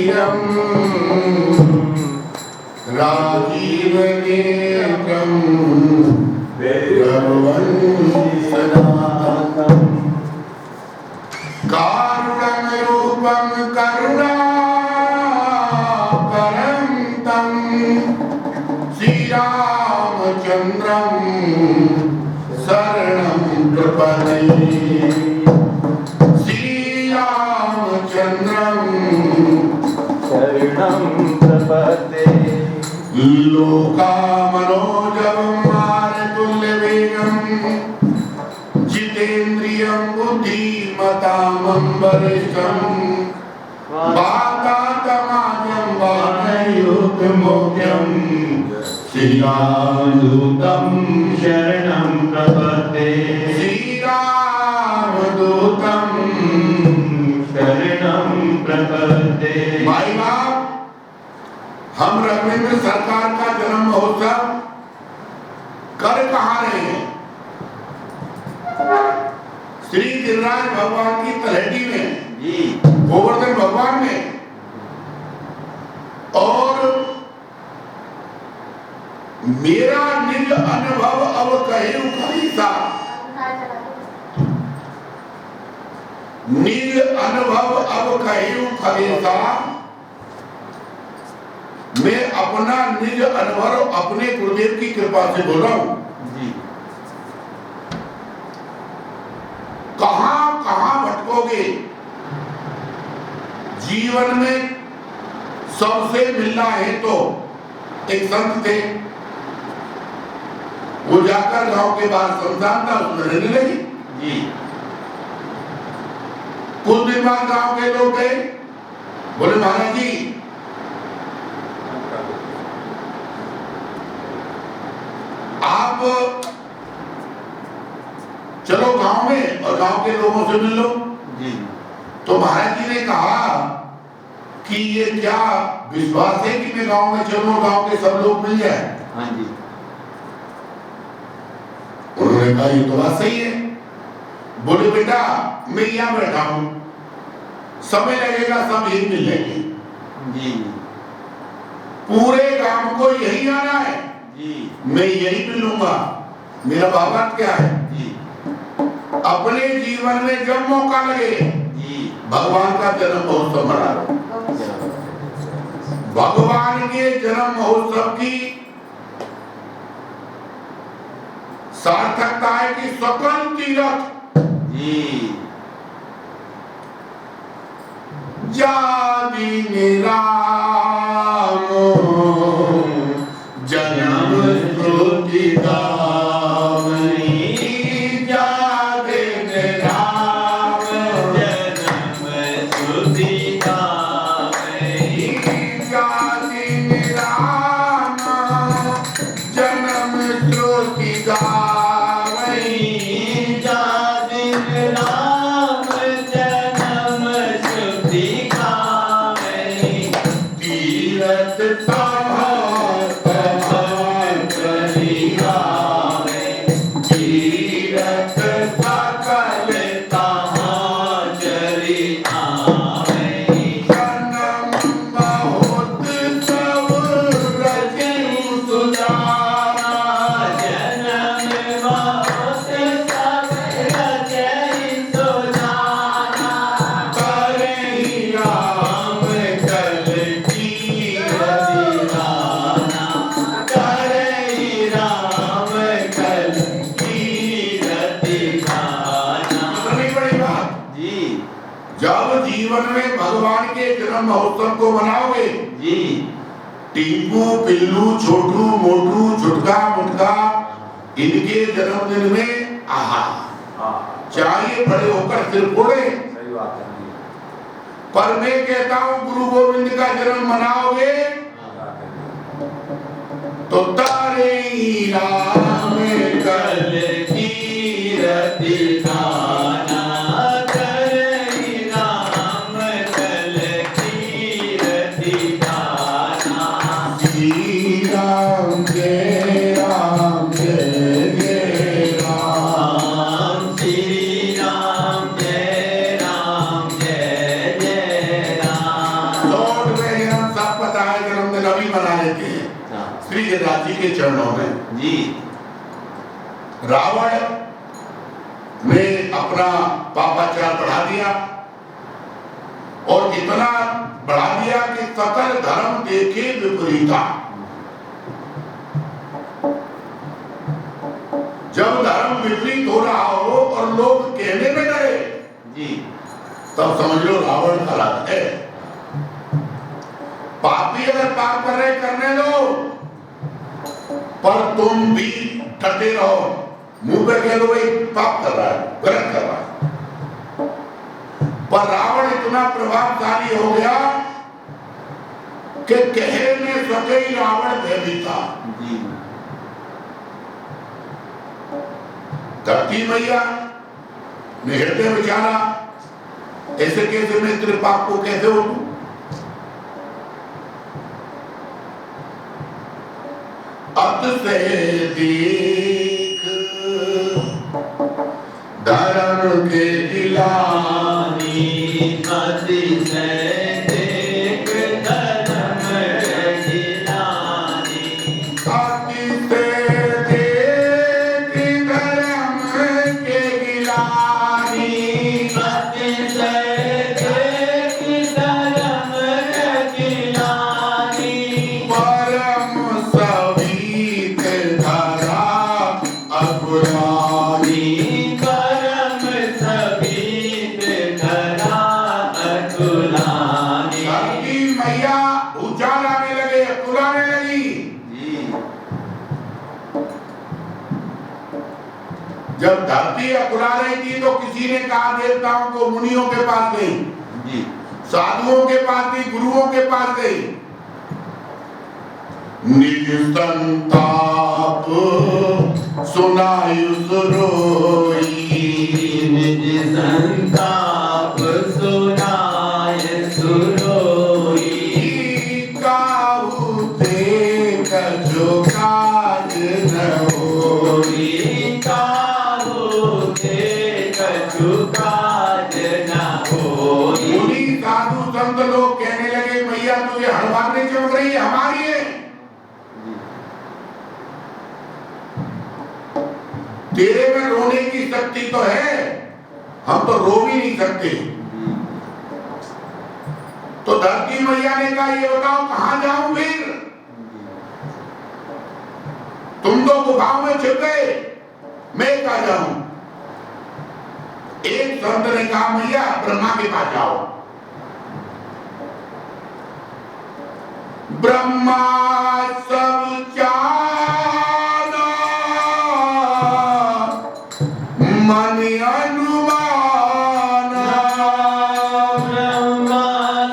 गम्भीरं राजीवनेत्रं रघुवंशनाथं कारुण्यरूपं करुणाकरं तं श्रीरामचन्द्रं शरणं प्रपद्ये श्रीरामचन्द्रं शरणं प्रपद्ये लोकामनोजवं मारुतुल्यवेगं जितेन्द्रियं बुद्धिमतां वरिष्ठं वातात्मजं वानरयूथमुख्यं श्रीरामदूतं शरणं प्रपद्ये श्रीरामदूतं शरणं प्रपद्ये। भाई बाप, हम रघुवीर सरकार का जन्म महोत्सव कर कहाँ रहे हैं? श्री गिरिराज भगवान की तलहटी में, गोवर्धन भगवान में। और मेरा निज अनुभव अब कहे था, निज अनुभव अब कहे था। मैं अपना निज अनुभव अपने गुरुदेव की कृपा से बोल रहा हूं। कहां कहां भटकोगे? जीवन में सबसे मिलना है तो एक संत थे, वो जाकर गांव के बाहर शमशान था, उसमें रहने लगी। कुछ दिन बाद गांव के लोग गए, बोले महाराज जी आप चलो गांव में और गांव के लोगों से मिल लो। तो महाराज जी ने कहा कि ये क्या विश्वास है कि मैं गांव में चलूं, गांव के सब लोग मिल जाए? उन्होंने कहा ये तो बात सही है। बोले बेटा मैं यहाँ बैठा हूं, समय लगेगा, सब यही मिल लेंगे। पूरे गांव को यही आना है, मैं यही मिलूंगा। मेरा बाबा क्या है, अपने जीवन में जब मौका लगे भगवान का जन्म महोत्सव मना लो। भगवान के जन्म महोत्सव की सार्थकता है कि सकल तीर्थ जाति निराम जन्म श्रुति गावनी, जाति निराम जन्म श्रुति गावनी, जाति निराम जन्म श्रुति गावनी, जाति निराम जन्म श्रुति गावनी। तीरथ महोत्सव को मनाओगे टीकू, पिल्लू, छोटू, मोटू, झुटका, मुटका, इनके जन्मदिन में आहा चाहिए बड़े होकर सिर फोड़े। पर मैं कहता हूं गुरु गोविंद का जन्म मनाओगे तो तारे राम कल कीरति गाना, गिरिराज जी के चरणों में। जी रावण ने अपना पापाचार बढ़ा दिया और इतना बढ़ा दिया कि सकल धर्म देखे विपरीता। जब धर्म विपरीत हो रहा हो और लोग कहने में डरे जी तब समझ लो रावण का राज है। पापी अगर पाप कर रहे करने दो, पर तुम भी डटे रहो, मुंह पे कह दो भाई पाप कर रहा है, गलत कर रहा है। पर रावण इतना प्रभावशाली हो गया कि कहे में सके रावण भयभीता। जी धरती मैया ने हृदय विचारा, ऐसे कैसे मैं तेरे पाप को कैसे हो, अत से देख धर्म के गिलानी, अति से देख धर्म गिलानी, अति से देख धर्म के गिलानी, अति से देख धर्म गिलानी, परम सवीत धरा अकुलानी। परम सबीत धरा अकुलानी। धरती मैया उजाल आने लगे, अकुलाने लगी। जी जब धरती अकुला रही थी तो किसी ने कहा देवताओं को, मुनियों के पास गई, जी साधुओं के पास गई, गुरुओं के पास गई। निज संताप सुनायु सुरोई, निज संताप सुनाय सुरोई, काहू ते कछु काज न होई। काहू ते कछु काज न होई। मुनि साधु संत लोग कहने लगे मैया तुझे हड़बड़ नहीं चमक रही है, हमारी है। तेरे में रोने की शक्ति तो है, हम तो रो भी नहीं सकते। तो धरती मैया ने कहा ये बताओ कहां जाऊं फिर, तुम तो गुफाओं में छिप गए, मैं कहां जाऊं। एक संत ने कहा मैया ब्रह्मा के पास जाओ। ब्रह्मा सब जाना मन अनुमाना, ब्रह्मा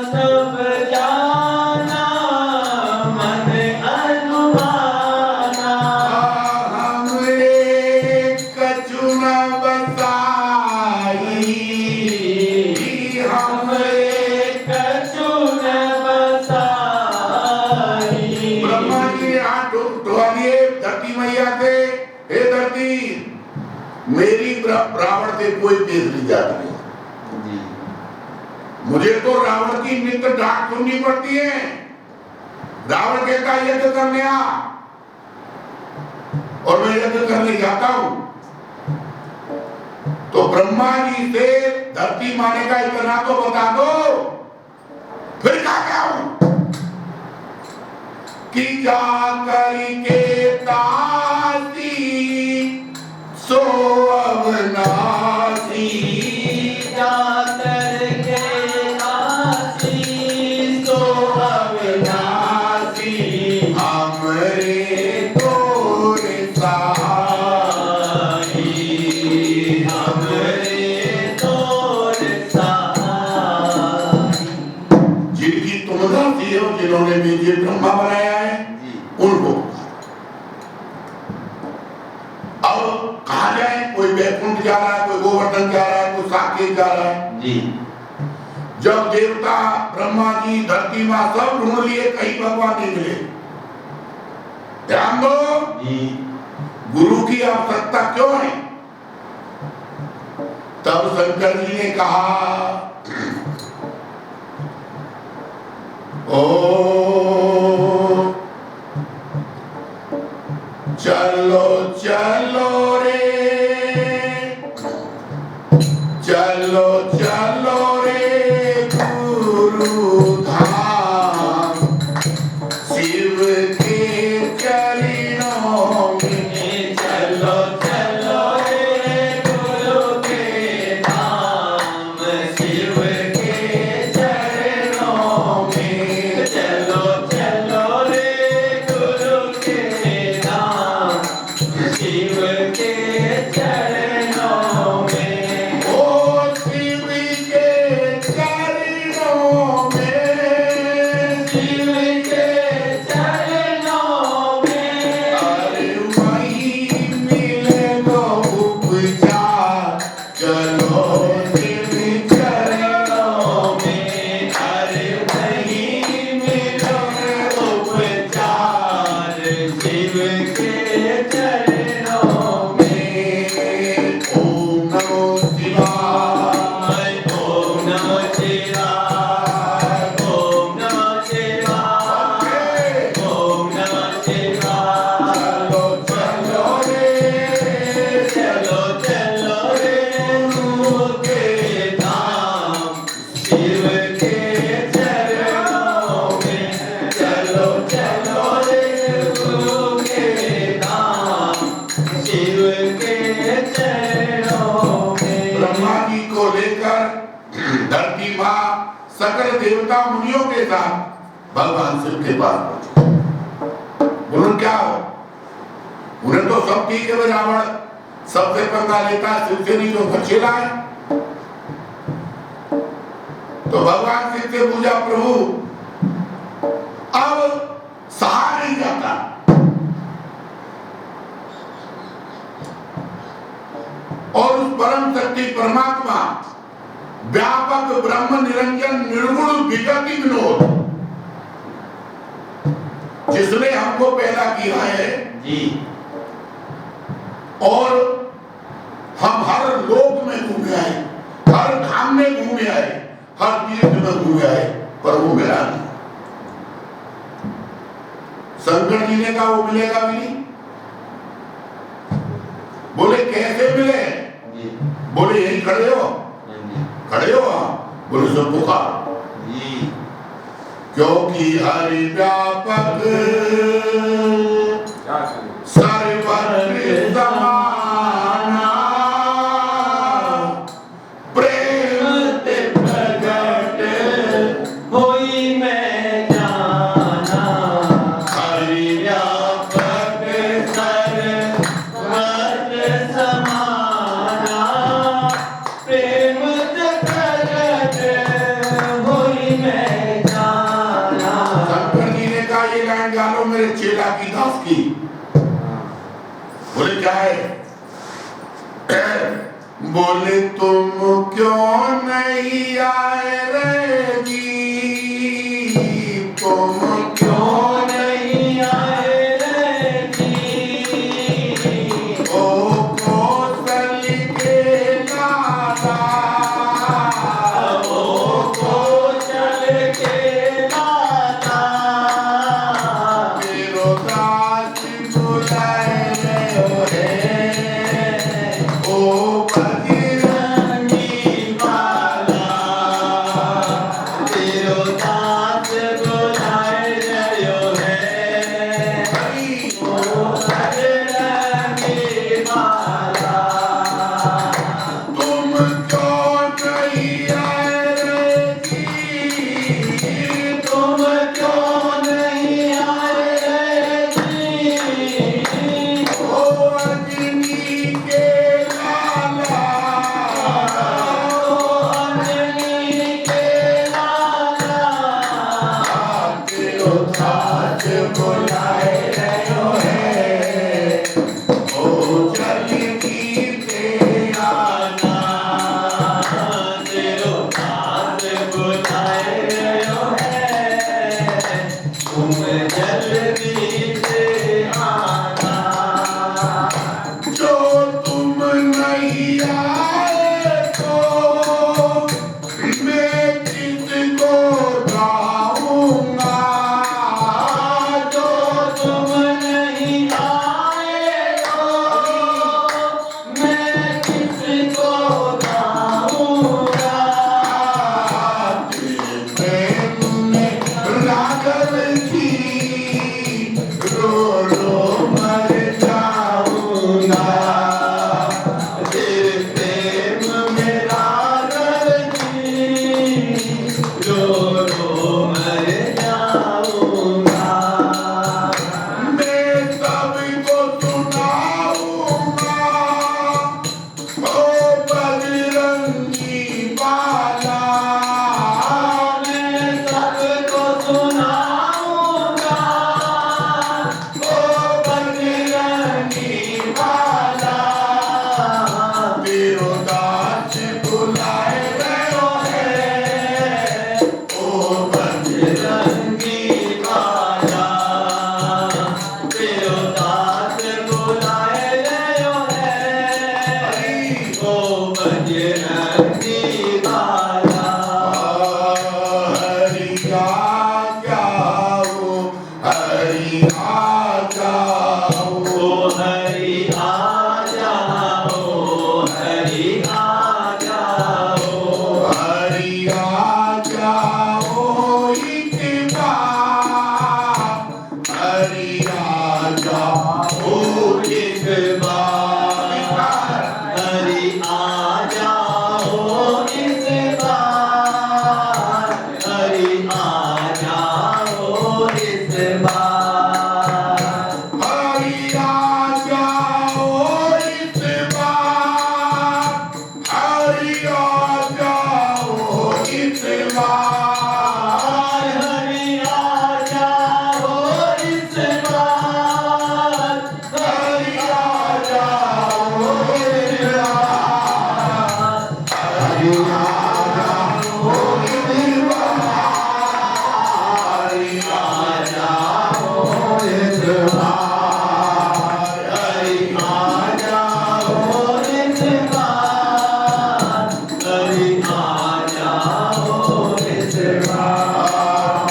सब जाना मन अनुमाना, हमरे कछु न बसाई, हमरे कछु न बसाई। ब्रह्मा जी ने हाथ उठा लिए धरती मैया से, हे धरती मेरी रावण से कोई पेश नहीं जाती है। जी मुझे तो रावण की नित्य डांट सुननी पड़ती है। रावण कहता है यज्ञ करने आ, और मैं यज्ञ करने जाता हूं। तो ब्रह्मा जी से धरती माने का इतना तो बता दो, फिर क्या हूं कि जा करके तासी सो अवनासी, जाकर के काशी सो अविनाशी, हमरे तोरे सहाई, हमरे तोर सहाय। जिनकी तुम दासी हो, जिन्होंने मुझे ब्रह्मा बनाया है, उनको अब कहा जाए, कोई वैकुंठ जा रहा है, कोई गोवर्धन जा रहा है, कोई साकेत जा रहा है। जी जब देवता ब्रह्मा जी धरती मां सब ढूंढ लिए, कहीं भगवान नहीं मिले। ध्यान दो, जी गुरु की आवश्यकता क्यों है। तब शंकर जी ने कहा ओ सकल देवता मुनियों के साथ भगवान शिव के पास पहुंचे। बोलो क्या हो, उन्हें तो सब ठीक है, रावण सबसे पंगा लेता है, शिव से नहीं तो बच्चे लाए। तो भगवान शिव से पूछा, प्रभु अब सहा नहीं जाता, और उस परम शक्ति परमात्मा व्यापक ब्रह्म निरंजन निर्गुण विगति विनोद जिसने हमको पैदा किया है जी, और हम हर लोक में घूमे आए, हर धाम में घूमे आए, हर तीर्थ में घूमे आए, पर वो मिला नहीं। शंकर जी ने कहा वो मिलेगा भी नहीं। बोले कैसे मिले? बोले यही खड़े हो, खड़े हो आप? बोले सब पुकार, क्योंकि हरि व्यापक सर्वत्र समाना प्रेम ते प्रगट होई मैं जाना। हरि व्यापक सर्वत्र समाना प्रेम ते प्रगट होई मैं जाना। शंकर जी ने कहा ये लाइन गालो मेरे चेला की दास की। बोले क्या है? बोले तुम क्यों नहीं आए रे जी, तुम क्यों नहीं आए रे जी, ओ कौशल के लाला, ओ कौशल के लाला, मेरो दास बुलाए ओ बजरंगी वाला, तेरो दास बुलाए रहो है, ओ बजरंगी वाला। तुम क्यों नहीं आए रे जी, तुम क्यों नहीं आए रे जी, ओ अग्नि के लाला, ओ अंजनी के लाला, तेरो दास बुलाए रहो है, ओ जल्दी से आना। तेरो दास बुलाए रहो है, तुम जल्दी से आना। जो तुम नहीं आए तो मैं किसको गाऊंगा, जो तुम नहीं आए हो मैं किसको गाऊंगा। प्रेम में राघव की रो रो मर जाऊंगा, तेरे प्रेम में राघव जी रो रो मर जाऊंगा। मैं सबको सुनाऊंगा ओ बजरंगी वाला, मैं सबको सुनाऊंगा ओ बजरंगी वाला। मेरो दास बुलाए रहो है, ओ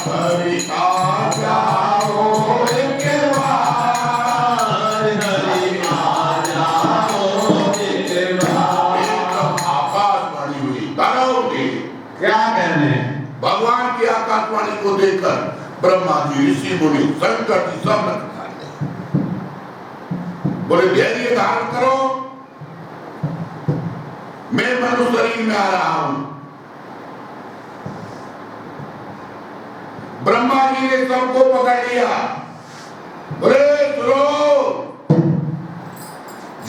हरि आ जाओ एक बार, हरि आ जाओ एक बार। एकदम आकाशवाणी हुई, डरोगे क्या कहने? भगवान की आकाशवाणी को देखकर ब्रह्मा जी, ऋषि मुनि, शंकर जी सब नक बोले धैर्य धारण करो, मैं मनुष्य शरीर में आ रहा हूं। ब्रह्मा जी ने सबको पकड़ लिया, बोले सुनो,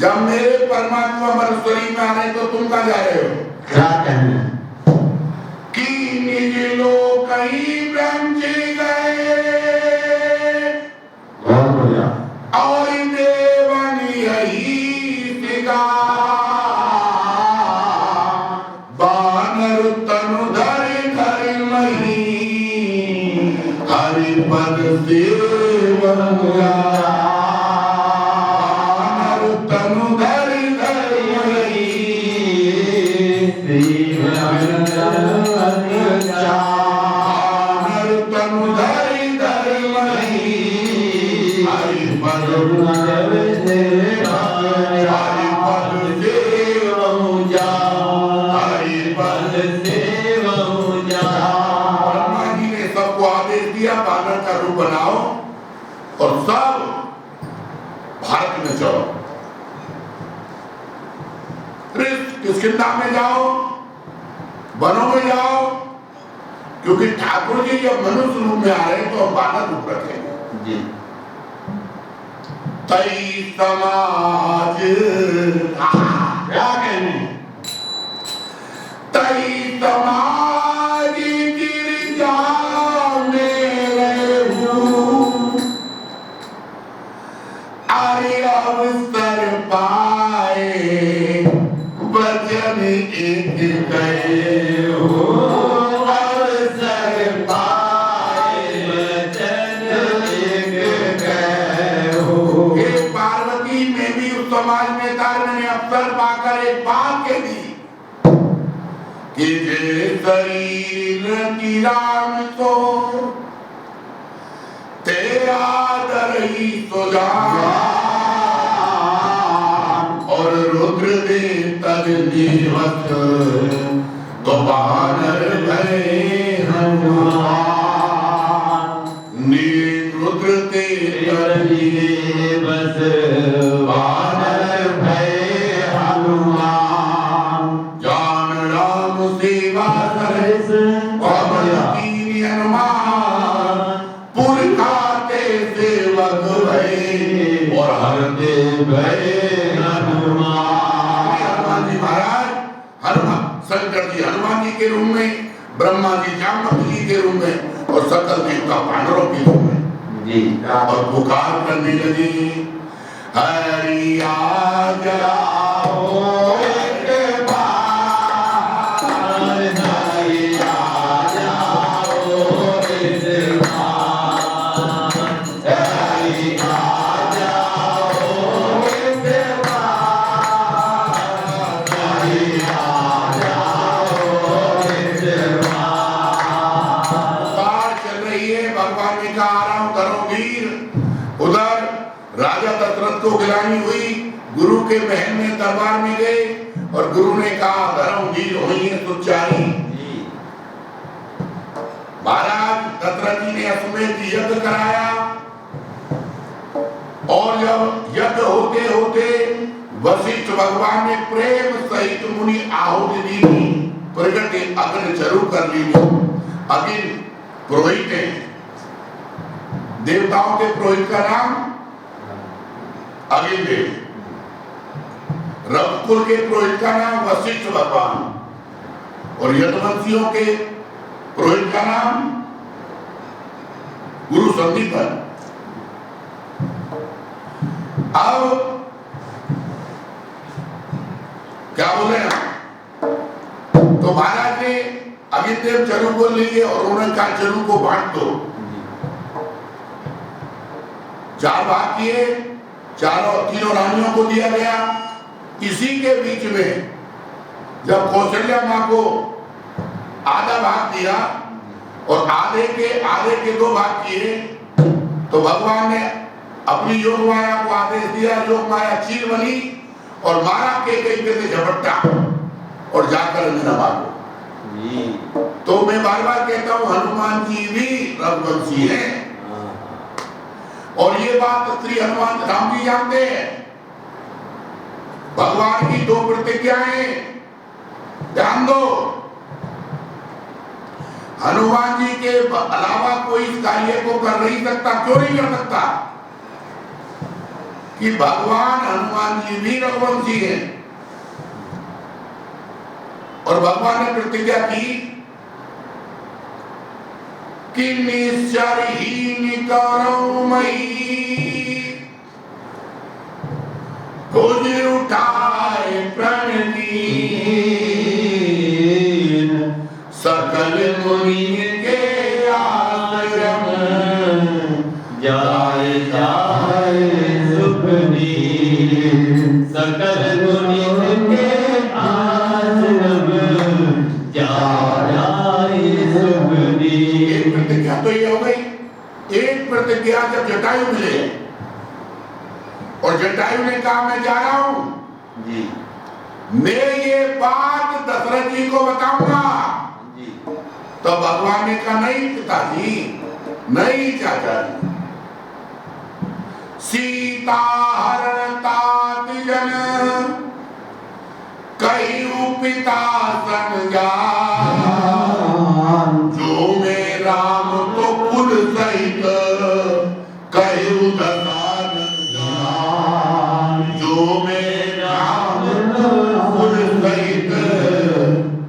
जब मेरे परमात्मा मनुष्य शरीर में आ रहे तो तुम कहां जा रहे हो? क्या कहने? कि निज लोक ही ब्रह्म जी गए बहुत बढ़िया। और देवन यही सिगा, बानर तनु धरि धरि मही, हरि पद सेवया। बानर तनु धरि धरि मही, बानर तनु धरि धरि मही, हरि पद ब्रह्मा जी ने सबको आदेश दिया, बानर का रूप बनाओ और सब भारत में जाओ, किष्किंधा में जाओ, वनों में जाओ, क्योंकि ठाकुर जी जब मनुष्य रूप में आ रहे हैं तो हम बानर रूप रखेंगे जी। तई समाज क्या कहने? तई समाज गिरजा में रहूं, अरे अवसर पाए वचन एक गए हो, अवसर पाए वचन एक गए हो। हे पार्वती, मैं भी उस समाज में था, मैंने अवसर पाकर एक बात कह दी कि जे शरीर की राम तो तेरा दर ही सुजान, और रुद्र दे तद दिवस तो बानर भय हनुमान। नील रुद्र ते तद बस बानर भय हनुमान। जान राम सेवा सरस पवन कीन हनुमान, पुरखाते सेवक भय और हरते भय हनुमान। हनुमान जी महाराज, हनुमान शंकर जी हनुमान जी के रूप में, ब्रह्मा जी जामवंत जी के रूप में और सकल देवता वानरों के रूप में जी। और पुकार करने लगे, हरि आ जाओ एक बार, हरि आ जाओ एक बार, हरि आ जाओ एक बार, हरि आ जाओ एक बार। पुकार चल रही है। भगवान ने कहा, आ रहा हूं धर्मवीर। उधर राजा दशरथ को गिलानी हुई, गुरु के महल में दरबार में गए और गुरु ने कहा, धर्मवीर होइए सच्चाई। महाराज दशरथ जी ने अश्वमेध यज्ञ कराया और जब यज्ञ होते होते वशिष्ठ भगवान ने प्रेम सहित मुनि आहुति दी, प्रगटे अग्नि जरूर कर ली। अग्नि पुरोहित है, देवताओं के पुरोहित का नाम अग्नि देव, रघुकुल के पुरोहित का नाम वशिष्ठ भगवान और यदुवंशियों के पुरोहित का नाम गुरु संदीपन। अब क्या बोले हम? तो महाराज ने अग्निदेव चरु को लिए और उन्होंने कहा, चरु को बांट दो। चार भाग किए, तीनों रानियों को दिया गया। इसी के बीच में जब कौशल्या मां को आधा भाग दिया और आधे के 2 भाग किए तो भगवान ने अपनी योग माया को आदेश दिया, योग माया चील बनी और मारा के पे से झपट्टा और जाकर अंजना मारो। तो मैं बार बार कहता हूँ हनुमान जी भी रघुवंशी हैं और ये बात श्री हनुमान राम जी जानते हैं। भगवान की 2 प्रतिज्ञाएं ध्यान दो, हनुमान जी के अलावा कोई इस कार्य को कर नहीं सकता। क्यों नहीं कर सकता? कि भगवान हनुमान जी भी रघुवंशी हैं और भगवान ने प्रतिज्ञा की कि निश्चरहीन करो मई खोज उठाए प्रण की सकल मुनि के आश्रम जाए जाए सुख नीर, सकल मुनि के आश्रम जाए सुख नीर। एक प्रतिज्ञा तो ये हो गई। एक प्रतिज्ञा जब जटायु मिले और जटायु ने कहा मैं जा रहा हूं जी, मैं ये बात दशरथ जी को बताऊंगा, तो भगवान ने कहा नहीं पिताजी, नहीं चाचा जी, सीता हरण तात जन कहीं पिता सन जा, जो मैं राम तो कुल सहित कहीं दसान जान, जो मैं राम तो कुल सहित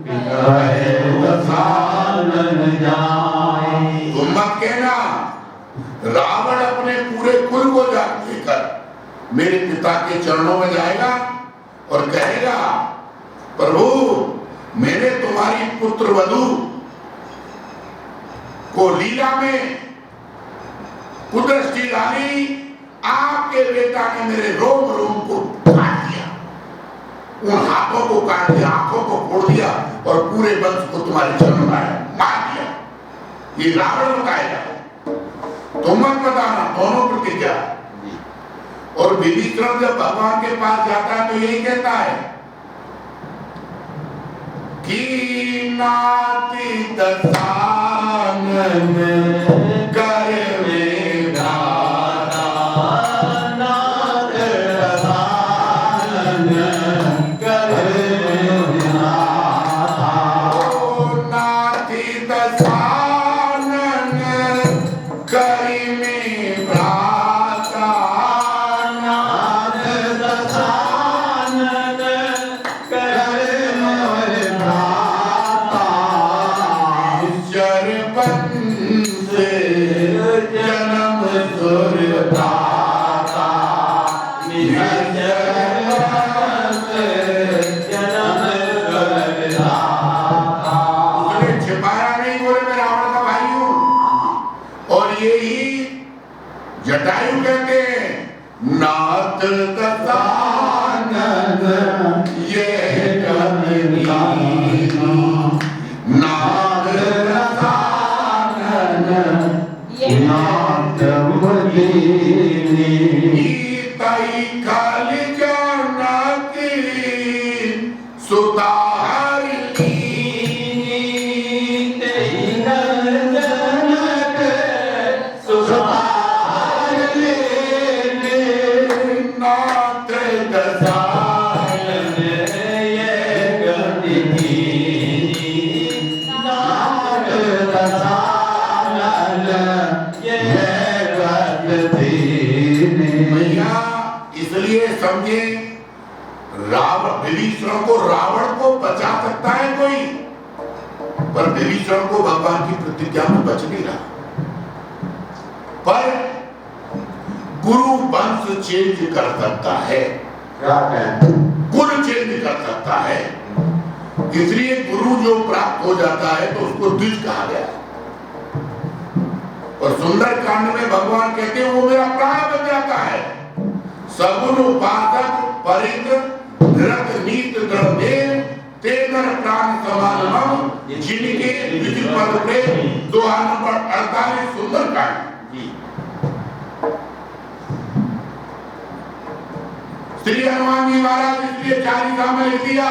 कहीं दसान जाए। तुम मत कहना रावण अपने पूरे कुल को लेकर मेरे पिता के चरणों में जाएगा और कहेगा प्रभु मैंने तुम्हारी पुत्र वधू को लीला में कुदृष्टि डाली, आपके बेटा ने मेरे रोम रोम को काट दिया, उन हाथों को काट दिया, आंखों को फोड़ दिया और पूरे वंश को तुम्हारे चरणों में मार दिया। ये रावण बताएगा, तुम मत बताना। दोनों प्रतिज्ञा। और विभीषण जब भगवान के पास जाता है तो यही कहता है कि नाती दसानन कर में दाता, नाथ दसानन कर में दाता, ओ नाती दसानन करी में भ्राता, नाथ दसानन कर में दाता, शरबन से जन्म सुरदाता, उसने छिपाया नहीं, बोले मैं रावण का भाई हूं। और यही जटायु कहते हैं नाथ दसानन ये जननी, नाथ दसानन नाथ मदीनी, तई कल जानकी सुधारनी, नाथ दसानन भैया इसलिए समझे विभीषण को रावण को बचा सकता है कोई, पर विभीषण को भगवान की प्रतिज्ञा में बच नहीं रहा। पर गुरु वंश चेंज कर सकता है, कुल चेंज कर सकता है। इसलिए गुरु जो प्राप्त हो जाता है तो उसको द्विज कहा गया। और सुंदर कांड में भगवान कहते हैं वो मेरा प्राण बन जाता है। सगुन उपासक परित्र धृत नीत दृढ़ तेगर प्राण समागम जिनके विधि पद पे दोहा नंबर 48 सुंदरकांड। श्री हनुमान जी महाराज इसलिए चालीसा में लिख दिया,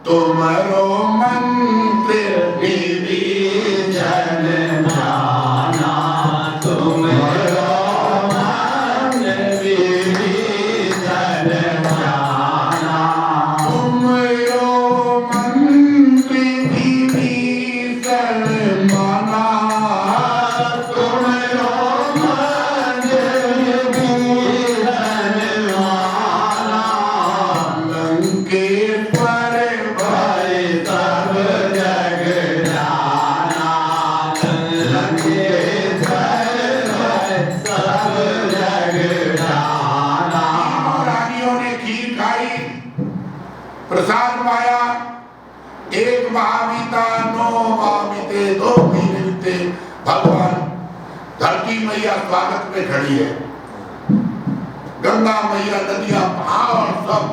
तुम्हारो मंत्र विभीषण जाना, तुम्हारो मंत्र विभीषण जाना, तुम्हारो मंत्र विभीषण माना, तुम्हारो मंत्र विभीषण माना, लंकेश्वर भय सब जग जाना, लंकेश्वर भय सब जग जाना। तीनों रानियों ने खीर खाई, प्रसाद पाया। एक माह बीता, 9 माह बीते, 2 महीने बीते। भगवान धरती मैया स्वागत में खड़ी है, गंगा मैया, नदियां, पहाड़ सब।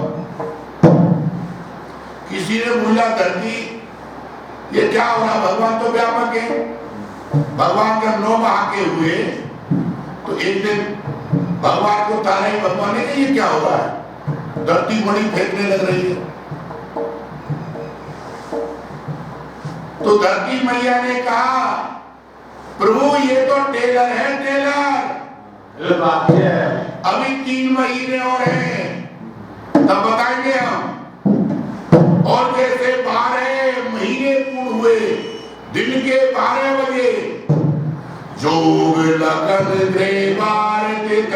किसी ने बोला धरती ये क्या हो रहा, भगवान तो व्यापक है। भगवान जब 9 माह के हुए तो एक दिन भगवान को ताराई भगवान ने कहा ये क्या हो रहा है, धरती मणि फेंकने लग रही है। तो धरती मैया ने कहा प्रभु ये तो टेलर है, टेलर। अभी 3 महीने और हैं, तब बताएंगे हम। और जैसे 12 महीने पूर्ण हुए, दिन के 12 बजे जोग लगन ग्रेवार तिथ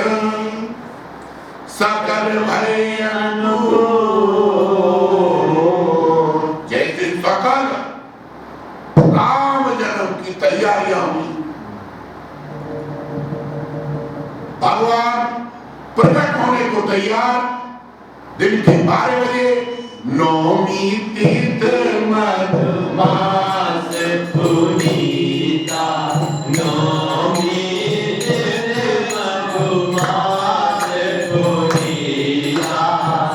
सकल भय अनुकूल। जैसे सकल राम जन्म की तैयारियां हुई, भगवान प्रकट होने को तैयार। दिन के 12 बजे नौमी तीर्थ मधुमास पुनीता, नौमी तीर्थ मधुमास पुनीता,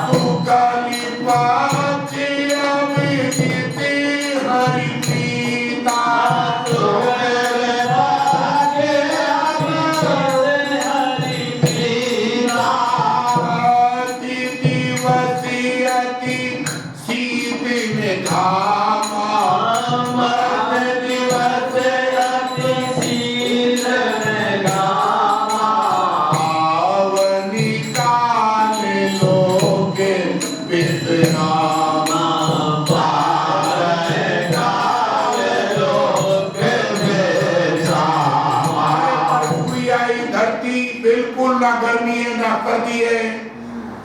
सुकाली पाचे अविदित हरि प्रीता,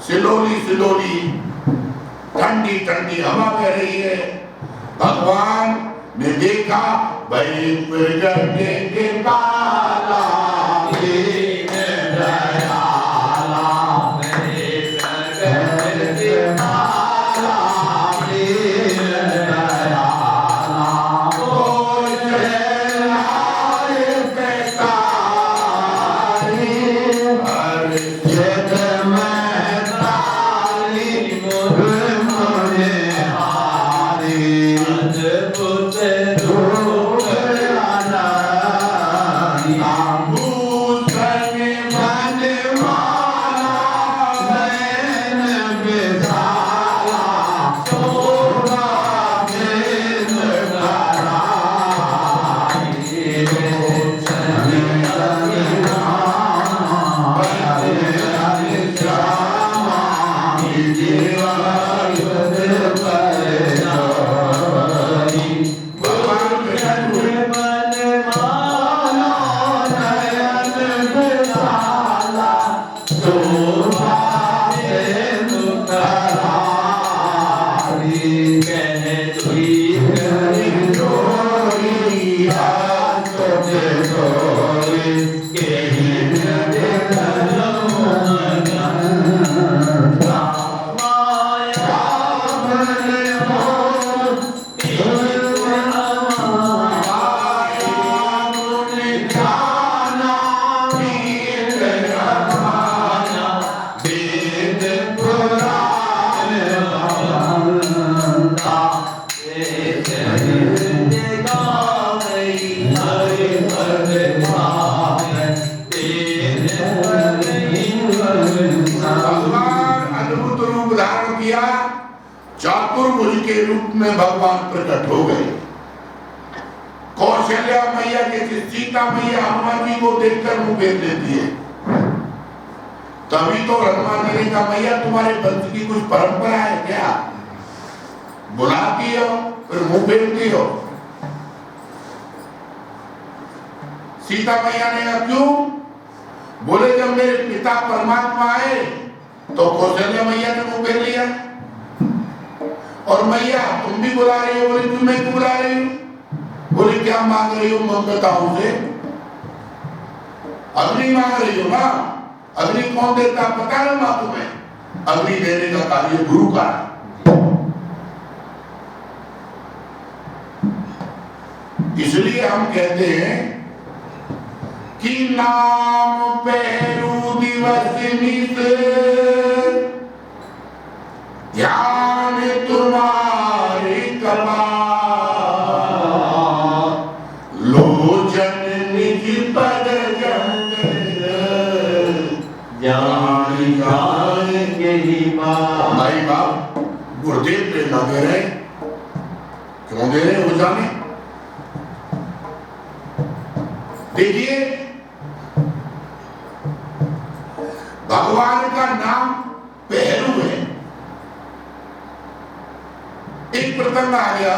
सिलोली सिलोली ठंडी ठंडी हवा बह रही है। भगवान ने देखा भाई प्रगट के बाला दीन दयाला, प्रगट के बाला दीन दयाला, ओ जय बेतारी हर जग में अद्भुत रूप के रूप में भगवान प्रकट हो गए। कौशल्या मैया के सीता मैया हनुमान जी को देखकर मुंह फेर देती है। तभी तो हनुमान जी ने कहा मैया तुम्हारे वंश की कुछ परंपरा है क्या? बुलाती हो फिर मुंह फेरती हो। सीता मैया ने कहा क्यों? बोले जब मेरे पिता परमात्मा आए तो कौशल्या मैया ने मुंह फेर लिया। और मैया तुम भी बुला रही हो? बोले क्यों मैं क्यों बुला रही हूँ? बोले क्या मांग रही हो ममताओं से? अग्नि मांग रही हो ना? अग्नि कौन देता पता है मां तुम्हें? अग्नि देने का कार्य गुरु का है। इसलिए हम कहते हैं कि नाम पेरू दिवस नित ध्यान तुम्हारे कबा लोचन निज पद ज्ञान ज्ञान के ही भाई बाप गुरुदेव प्रेरणा दे रहे, क्यों दे रहे वो जाने। देखिए भगवान का नाम पेहरू है। एक प्रसंग आ गया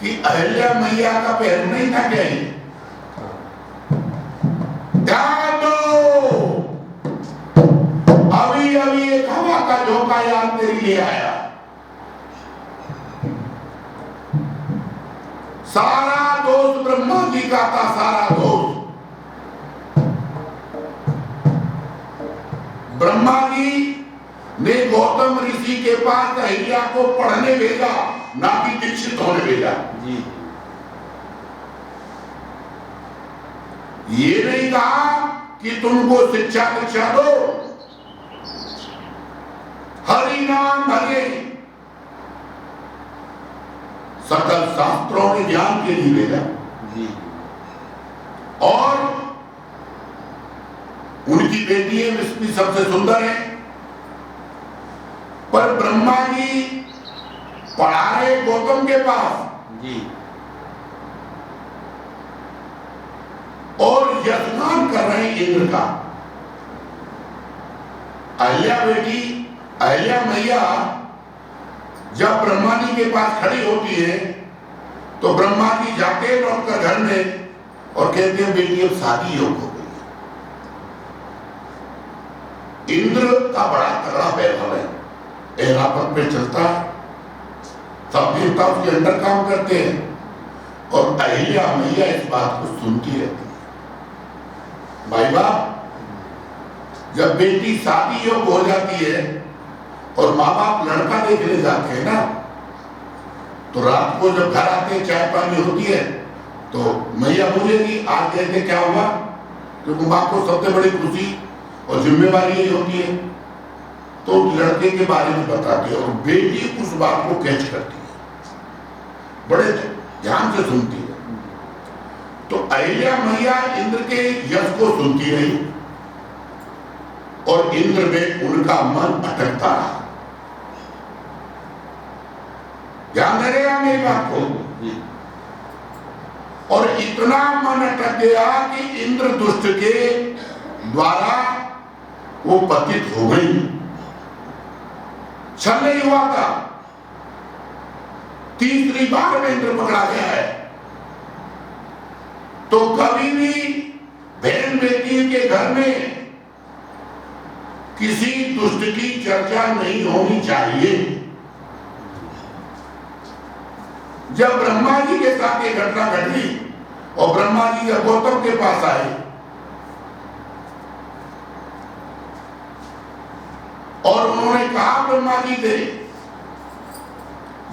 कि अहिल्या मैया का पेहरू नहीं था क्या? ध्यान दो, अभी अभी एक हवा का झोंका याद तेरे लिए आया। सारा दोष ब्रह्मा जी का था, सारा दोष ब्रह्मा जी ने गौतम ऋषि के पास अहिल्या को पढ़ने भेजा, ना कि दीक्षित होने भेजा। जी। ये नहीं कहा कि तुमको शिक्षा दीक्षा दो, हरि नाम भजे, सकल शास्त्रों के ज्ञान के लिए भेजा। जी। और उनकी बेटी है विष्णु सबसे सुंदर है, पर ब्रह्मा जी पढ़ा रहे गौतम के पास। जी। और यजमान कर रहे हैं इंद्र का। अहिल्या बेटी, अहिल्या मैया जब ब्रह्मा जी के पास खड़ी होती है तो ब्रह्मा जी जाते हैं लौटकर घर में और कहते हैं बेटी अब शादी योग हो गई है। इंद्र का बड़ा तगड़ा वैभव है, एरापत पे चलता है, सब देवता उसके अंदर काम करते हैं और अहिल्या मैया इस बात को सुनती रहती है। भाई बाप, जब बेटी शादी योग हो जाती है और माँ बाप लड़का देखने जाते हैं ना, तो रात को जब घर आते चाय पानी होती है तो मैया पूछेगी आज कहते क्या हुआ, क्योंकि माँ को सबसे बड़ी खुशी और जिम्मेवारी यही होती है। तो लड़के के बारे में बताती है और बेटी उस बात को कैच करती है, बड़े ध्यान से सुनती है। तो अहिल्या मैया इंद्र के यश को सुनती रही और इंद्र में उनका मन अटकता रहा। ध्यान दे रहे हैं मेरी बात को? और इतना मन अटक गया कि इंद्र दुष्ट के द्वारा वो पतित हो गई। छल नहीं हुआ था, तीसरी बार में इंद्र पकड़ा गया है। तो कभी भी बहन बेटी के घर में किसी दुष्ट की चर्चा नहीं होनी चाहिए। जब ब्रह्मा जी के साथ ये घटना घटी और ब्रह्मा जी जब गौतम के पास आए और उन्होंने कहा ब्रह्मा जी से,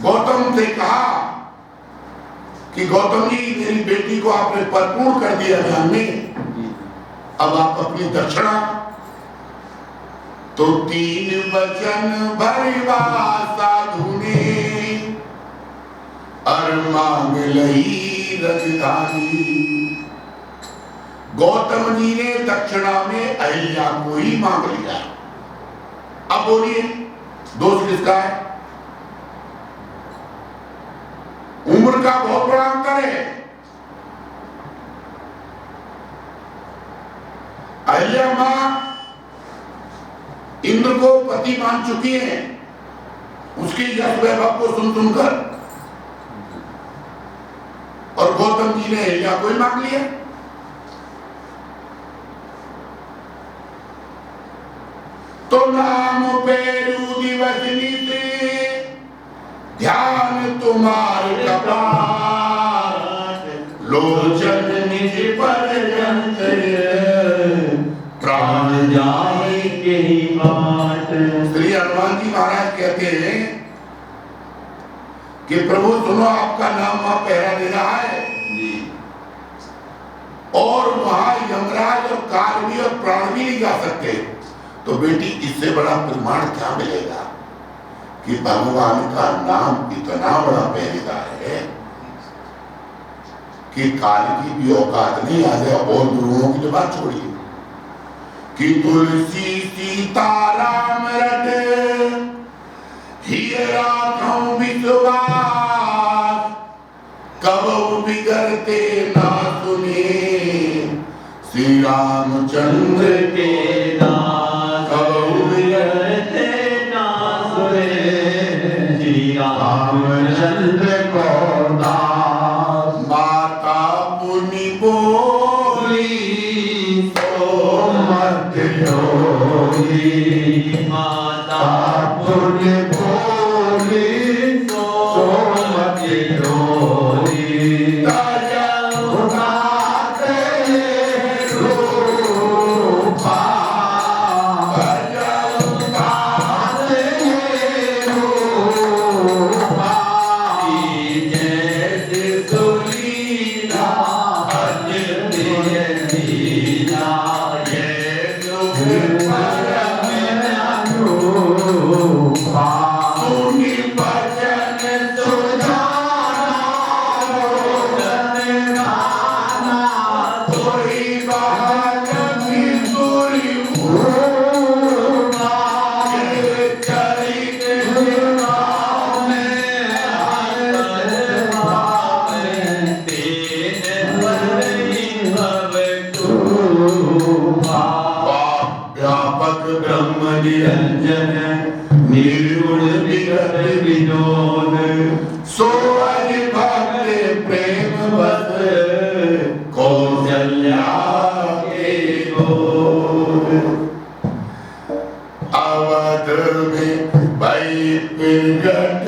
गौतम से कहा कि गौतम जी मेरी बेटी को आपने परिपूर्ण कर दिया ज्ञान में, अब आप अपनी दक्षिणा। तो 3 वचन भरवा साधु ने अर मांग लही राजधानी। गौतम जी ने दक्षिणा में अहिल्या को ही मांग लिया। अब बोलिए दोष किसका है? उम्र का बहुत बड़ा अंतर है। अहिल्या मां इंद्र को पति मान चुकी है, उसकी यश वैभव को सुन सुनकर, और गौतम जी ने अहिल्या को ही मांग लिया। तो नाम पेरू दिवस नित ध्यान तुम्हार कपाट, लोचन निज पर जंतर प्राण जाए के ही बाट। श्री हनुमान जी महाराज कहते हैं कि प्रभु सुनो, आपका नाम वहां पहरा दे रहा है और वहां यमराज और काल भी और प्राण भी नहीं जा सकते। तो बेटी, इससे बड़ा प्रमाण क्या मिलेगा कि भगवान का नाम इतना बड़ा पहरेदार है कि काल की भी औकात नहीं आ जाए। और गुरुओं की बात छोड़िए कि तुलसी सीताराम रट हिय राखौं विश्वास, कबहु बिगड़ते ना सुने श्री रामचंद्र के दास, कबहु बिगड़ते ना सुने श्री रामचंद्र को दास। माता पुनि बोली सो मत डोली, माता पुनि बोली सो मत डोली। निर्गुण विगत विनोद, सो हरि भक्त प्रेम बस कौशल्या के गोद। अवध में भई प्रगट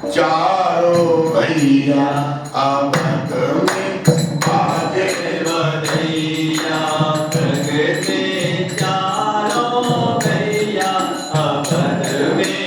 चारों भैया, अवध में बाजे बधैया, प्रगटे चारों भैया, अवध में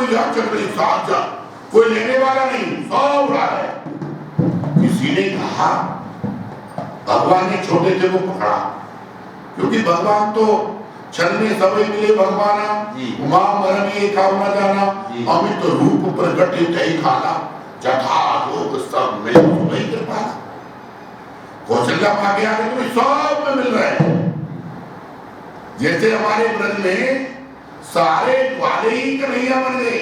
कोई याचक नहीं, साथ जा, कोई लेने वाला नहीं, सब उड़ा है। किसी ने कहा, भगवान ने छोटे थे को पकड़ा, क्योंकि भगवान तो क्षण में सभी मिले भगवाना, उमा मरम ये कामना जाना, अमित रूप प्रगटित ही खाला, जथा लोग सब मिल वही कृपा। कौशल्या पा के आगे तो सब में मिल रहे हैं। जैसे हमारे ब्रज में सारे वाले ही कन्हैया बन गए।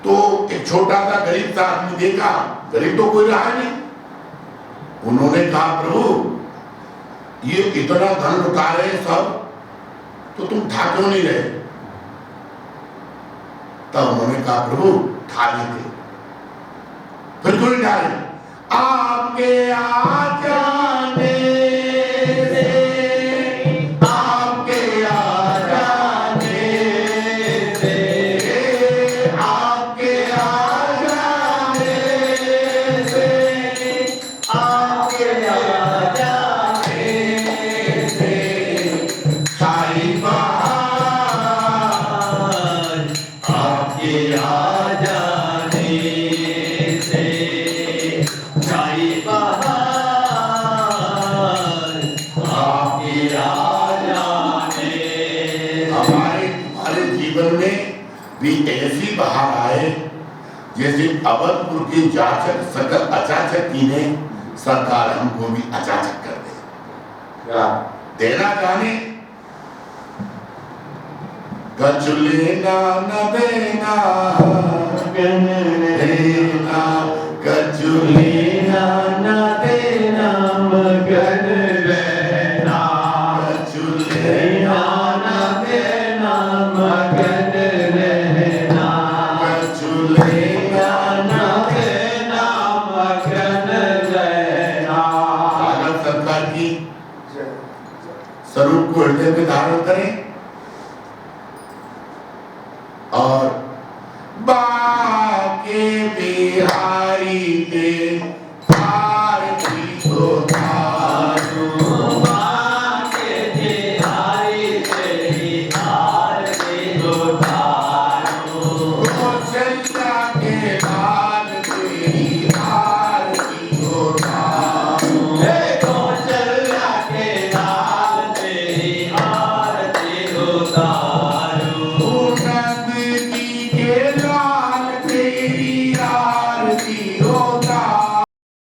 तो एक छोटा सा गरीब सा आदमी देखा, गरीब तो कोई रहा नहीं, उन्होंने कहा प्रभु ये इतना धन लुटा रहे सब, तो तुम ठा क्यों नहीं रहे? तब उन्होंने कहा प्रभु ठा लेते। फिर क्यों नहीं ठा रहे? आपके आ जाने से, आपके आ जाने से, आपके आ जाने से, आपके आ जाने से, साई बहार आपके आ जाने से, साई बहार आपके आ जाने। हमारे तुम्हारे जीवन में भी ऐसी बहार आए जैसे अवधपुर के जाचक सकल अचाचक की ने सरकार हमको भी अचाचक कर दे। क्या देना जाने, कछु लेना न देना, देना कछु लेना न देना, मगन रहना, कछु लेना न देना, मगन रहना, कछु लेना न देना, मगन रहना। भारत सरकार की स्वरूप को हृदय में धारण करें और